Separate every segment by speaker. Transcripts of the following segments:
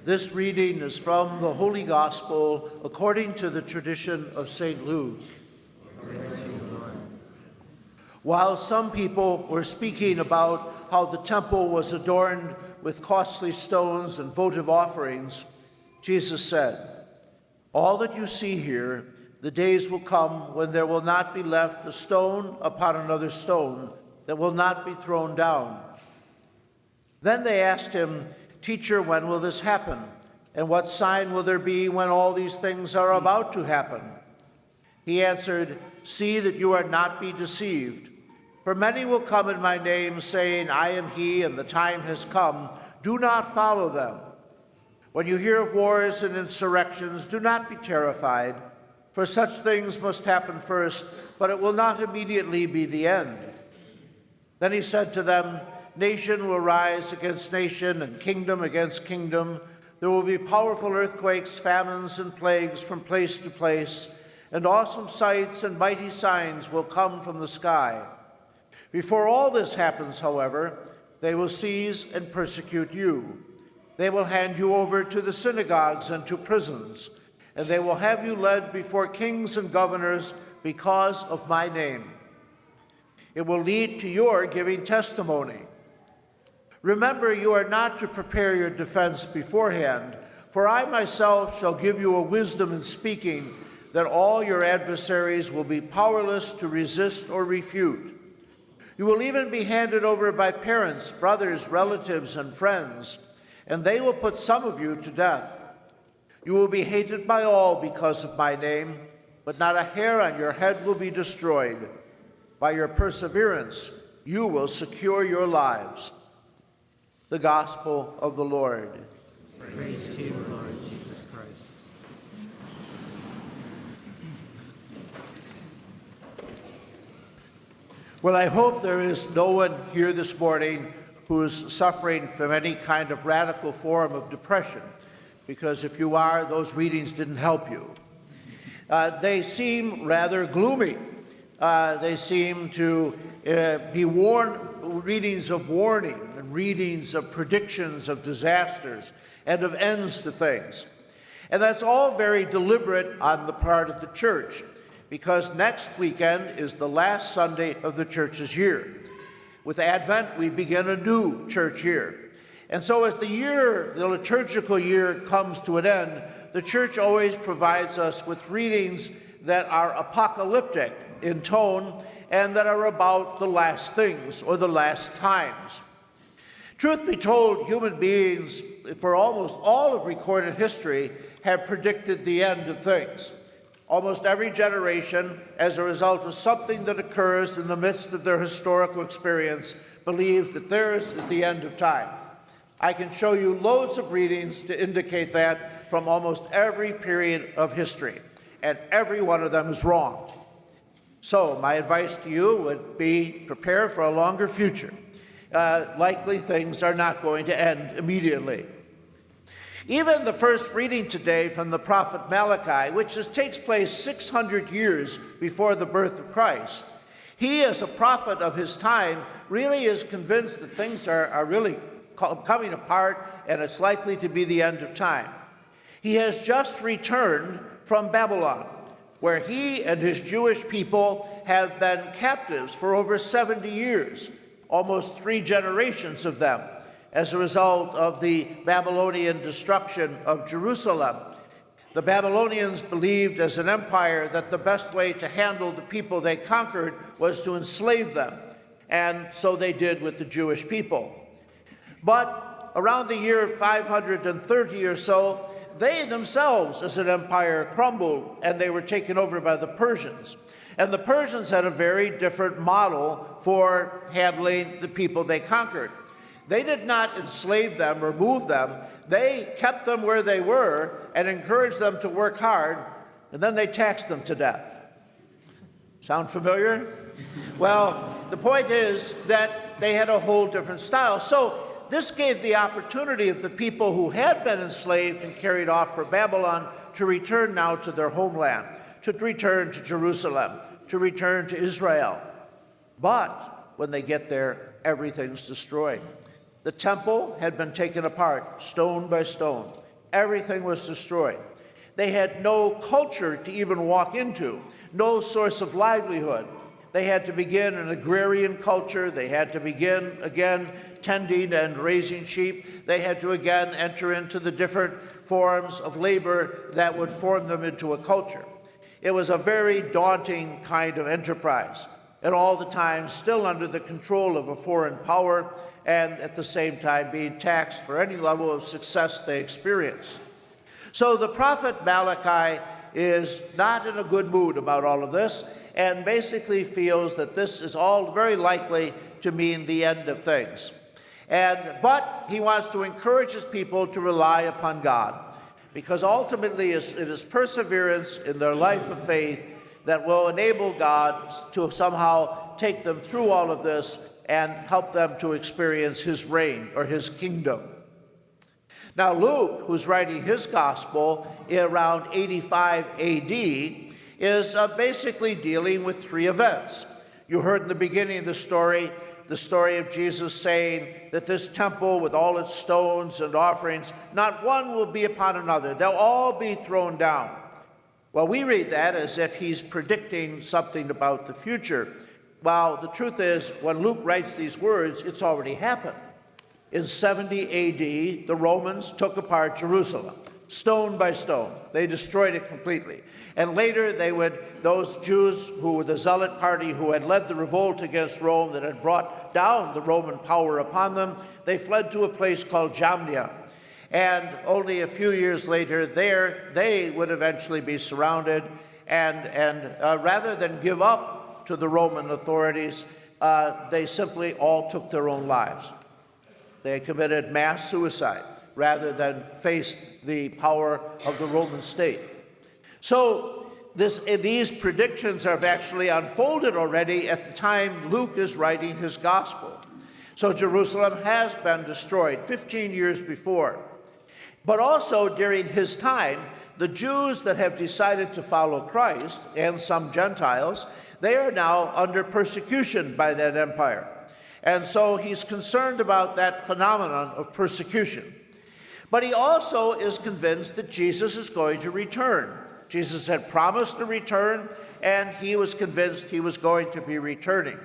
Speaker 1: This reading is from the Holy Gospel according to the tradition of St. Luke. While some people were speaking about how the temple was adorned with costly stones and votive offerings, Jesus said, "All that you see here, the days will come when there will not be left a stone upon another stone that will not be thrown down." Then they asked him, "Teacher, when will this happen? And what sign will there be when all these things are about to happen?" He answered, "See that you are not be deceived. For many will come in my name, saying, 'I am he,' and the time has come. Do not follow them. When you hear of wars and insurrections, do not be terrified, for such things must happen first, but it will not immediately be the end." Then he said to them, "Nation will rise against nation and kingdom against kingdom. There will be powerful earthquakes, famines, and plagues from place to place, and awesome sights and mighty signs will come from the sky. Before all this happens, however, they will seize and persecute you. They will hand you over to the synagogues and to prisons, and they will have you led before kings and governors because of my name. It will lead to your giving testimony. Remember, you are not to prepare your defense beforehand, for I myself shall give you a wisdom in speaking that all your adversaries will be powerless to resist or refute. You will even be handed over by parents, brothers, relatives, and friends, and they will put some of you to death. You will be hated by all because of my name, but not a hair on your head will be destroyed. By your perseverance, you will secure your lives." The Gospel of the Lord.
Speaker 2: Praise to you, Lord Jesus Christ.
Speaker 1: Well, I hope there is no one here this morning who is suffering from any kind of radical form of depression, because if you are, those readings didn't help you. They seem rather gloomy. They seem to be readings of warning and readings of predictions of disasters and of ends to things. And that's all very deliberate on the part of the church, because next weekend is the last Sunday of the church's year. With Advent, we begin a new church year. And so as the liturgical year comes to an end, the church always provides us with readings that are apocalyptic in tone and that are about the last things or the last times. Truth be told, human beings, for almost all of recorded history, have predicted the end of things. Almost every generation, as a result of something that occurs in the midst of their historical experience, believes that theirs is the end of time. I can show you loads of readings to indicate that from almost every period of history, and every one of them is wrong. So my advice to you would be prepare for a longer future. Likely things are not going to end immediately. Even the first reading today from the prophet Malachi, which takes place 600 years before the birth of Christ, he, as a prophet of his time, really is convinced that things are really coming apart and it's likely to be the end of time. He has just returned from Babylon, where he and his Jewish people have been captives for over 70 years, almost 3 generations of them, as a result of the Babylonian destruction of Jerusalem. The Babylonians believed as an empire that the best way to handle the people they conquered was to enslave them, and so they did with the Jewish people. But around the year 530 or so, they themselves as an empire crumbled, and they were taken over by the Persians. And the Persians had a very different model for handling the people they conquered. They did not enslave them or move them. They kept them where they were and encouraged them to work hard, and then they taxed them to death. Sound familiar? Well, the point is that they had a whole different style. So this gave the opportunity of the people who had been enslaved and carried off for Babylon to return now to their homeland, to return to Jerusalem, to return to Israel. But when they get there, everything's destroyed. The temple had been taken apart, stone by stone. everything was destroyed. They had no culture to even walk into, no source of livelihood. They had to begin an agrarian culture. They had to begin, again, tending and raising sheep. They had to, again, enter into the different forms of labor that would form them into a culture. It was a very daunting kind of enterprise, and all the time still under the control of a foreign power, and at the same time being taxed for any level of success they experienced. So the prophet Malachi is not in a good mood about all of this, and basically feels that this is all very likely to mean the end of things. But he wants to encourage his people to rely upon God, because ultimately it is perseverance in their life of faith that will enable God to somehow take them through all of this and help them to experience his reign or his kingdom. Now Luke, who's writing his gospel around 85 AD, is basically dealing with three events. You heard in the beginning of the story of Jesus saying that this temple with all its stones and offerings, not one will be upon another. They'll all be thrown down. Well, we read that as if he's predicting something about the future. Well, the truth is, when Luke writes these words, it's already happened. In 70 AD, the Romans took apart Jerusalem, stone by stone. They destroyed it completely. And later, those Jews who were the Zealot party who had led the revolt against Rome that had brought down the Roman power upon them, they fled to a place called Jamnia. And only a few years later, there they would eventually be surrounded. And rather than give up to the Roman authorities, they simply all took their own lives. They committed mass suicide rather than face the power of the Roman state. So these predictions have actually unfolded already at the time Luke is writing his gospel. So Jerusalem has been destroyed 15 years before. But also during his time, the Jews that have decided to follow Christ, and some Gentiles, they are now under persecution by that empire. And so he's concerned about that phenomenon of persecution. But he also is convinced that Jesus is going to return. Jesus had promised to return, and he was convinced he was going to be returning.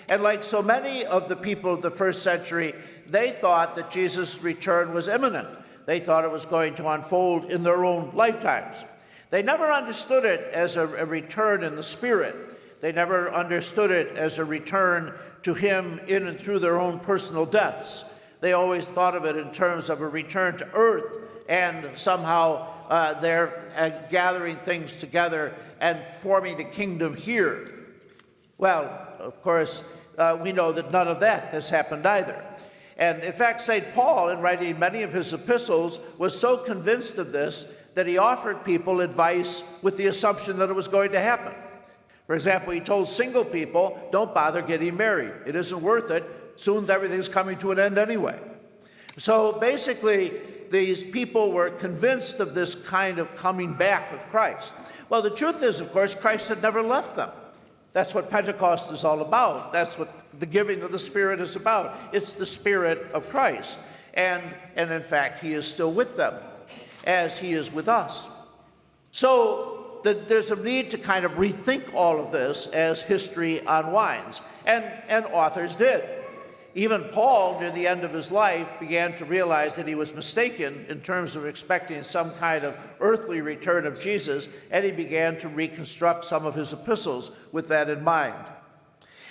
Speaker 1: And like so many of the people of the first century, they thought that Jesus' return was imminent. They thought it was going to unfold in their own lifetimes. They never understood it as a return in the spirit. They never understood it as a return to him in and through their own personal deaths. They always thought of it in terms of a return to earth, and somehow they're gathering things together and forming a kingdom here. Well, of course, we know that none of that has happened either. And in fact, St. Paul, in writing many of his epistles, was so convinced of this that he offered people advice with the assumption that it was going to happen. For example, he told single people, don't bother getting married. It isn't worth it. Soon everything's coming to an end anyway. So basically, these people were convinced of this kind of coming back of Christ. Well, the truth is, of course, Christ had never left them. That's what Pentecost is all about. That's what the giving of the Spirit is about. It's the Spirit of Christ. And in fact, he is still with them, as he is with us. So there's a need to kind of rethink all of this as history unwinds. And authors did. Even Paul, near the end of his life, began to realize that he was mistaken in terms of expecting some kind of earthly return of Jesus, and he began to reconstruct some of his epistles with that in mind.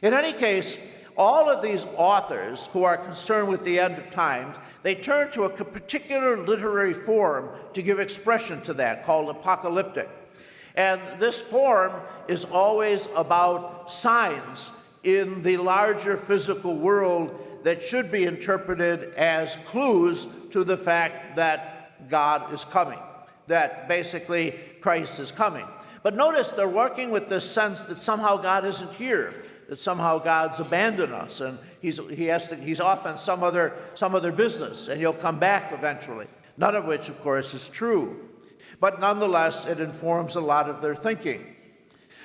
Speaker 1: In any case, all of these authors who are concerned with the end of times, they turn to a particular literary form to give expression to that, called apocalyptic. And this form is always about signs in the larger physical world that should be interpreted as clues to the fact that God is coming, that basically Christ is coming. But notice they're working with this sense that somehow God isn't here, that somehow God's abandoned us, and he's off on some other business, and he'll come back eventually. None of which, of course, is true. But nonetheless, it informs a lot of their thinking.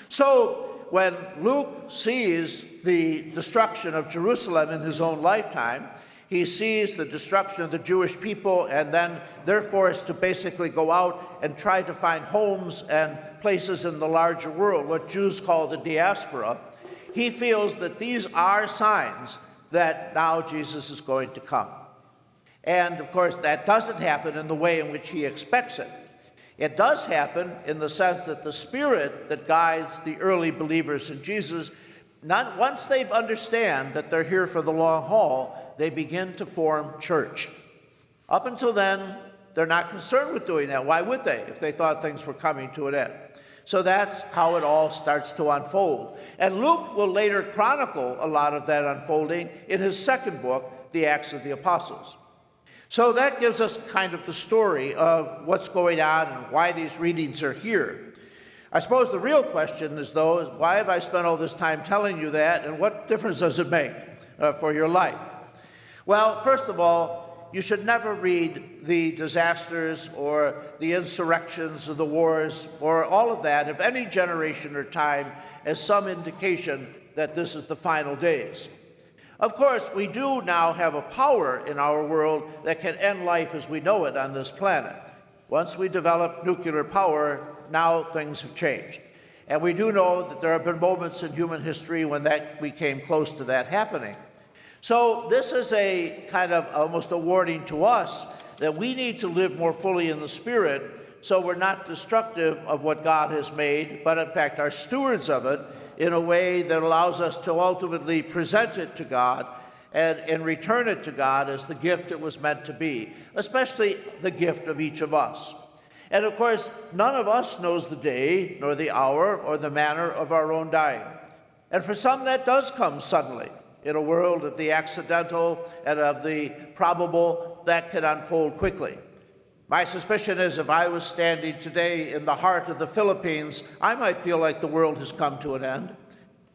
Speaker 1: So when Luke sees the destruction of Jerusalem in his own lifetime, He sees the destruction of the Jewish people, and then they're forced to basically go out and try to find homes and places in the larger world, what Jews call the diaspora. He feels that these are signs that now Jesus is going to come. And of course, that doesn't happen in the way in which he expects it. It does happen in the sense that the Spirit that guides the early believers in Jesus, once they understand that they're here for the long haul, they begin to form church. Up until then, they're not concerned with doing that. Why would they if they thought things were coming to an end? So that's how it all starts to unfold. And Luke will later chronicle a lot of that unfolding in his second book, The Acts of the Apostles. So that gives us kind of the story of what's going on and why these readings are here. I suppose the real question is, though, is why have I spent all this time telling you that, and what difference does it make for your life? Well, first of all, you should never read the disasters or the insurrections or the wars or all of that of any generation or time as some indication that this is the final days. Of course, we do now have a power in our world that can end life as we know it on this planet. Once we develop nuclear power, now things have changed. And we do know that there have been moments in human history when we came close to that happening. So this is a kind of almost a warning to us that we need to live more fully in the Spirit, so we're not destructive of what God has made, but in fact are stewards of it in a way that allows us to ultimately present it to God and return it to God as the gift it was meant to be, especially the gift of each of us. And of course, none of us knows the day, nor the hour, or the manner of our own dying. And for some, that does come suddenly. In a world of the accidental and of the probable, that can unfold quickly. My suspicion is if I was standing today in the heart of the Philippines, I might feel like the world has come to an end.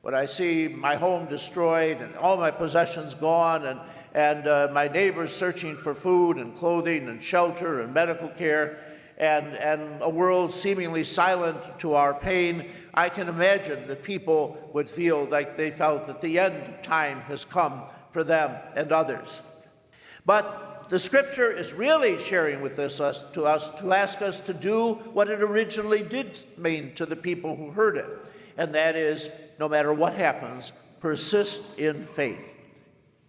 Speaker 1: When I see my home destroyed and all my possessions gone and my neighbors searching for food and clothing and shelter and medical care and a world seemingly silent to our pain, I can imagine that people would feel like they felt that the end of time has come for them and others. But the Scripture is really sharing with us to ask us to do what it originally did mean to the people who heard it, and that is, no matter what happens, persist in faith.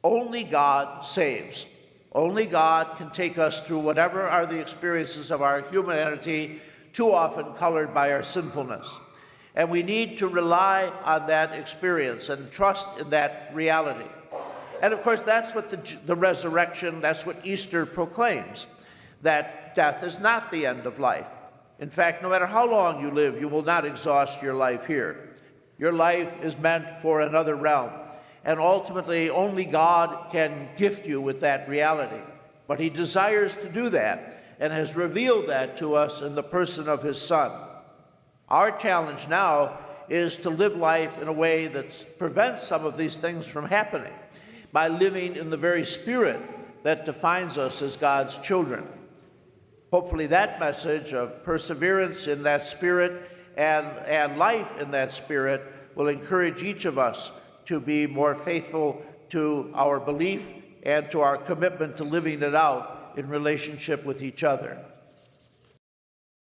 Speaker 1: Only God saves. Only God can take us through whatever are the experiences of our humanity, too often colored by our sinfulness. And we need to rely on that experience and trust in that reality. And of course, that's what the resurrection, that's what Easter proclaims, that death is not the end of life. In fact, no matter how long you live, you will not exhaust your life here. Your life is meant for another realm. And ultimately, only God can gift you with that reality. But he desires to do that and has revealed that to us in the person of his Son. Our challenge now is to live life in a way that prevents some of these things from happening, by living in the very Spirit that defines us as God's children. Hopefully that message of perseverance in that Spirit and life in that Spirit will encourage each of us to be more faithful to our belief and to our commitment to living it out in relationship with each other.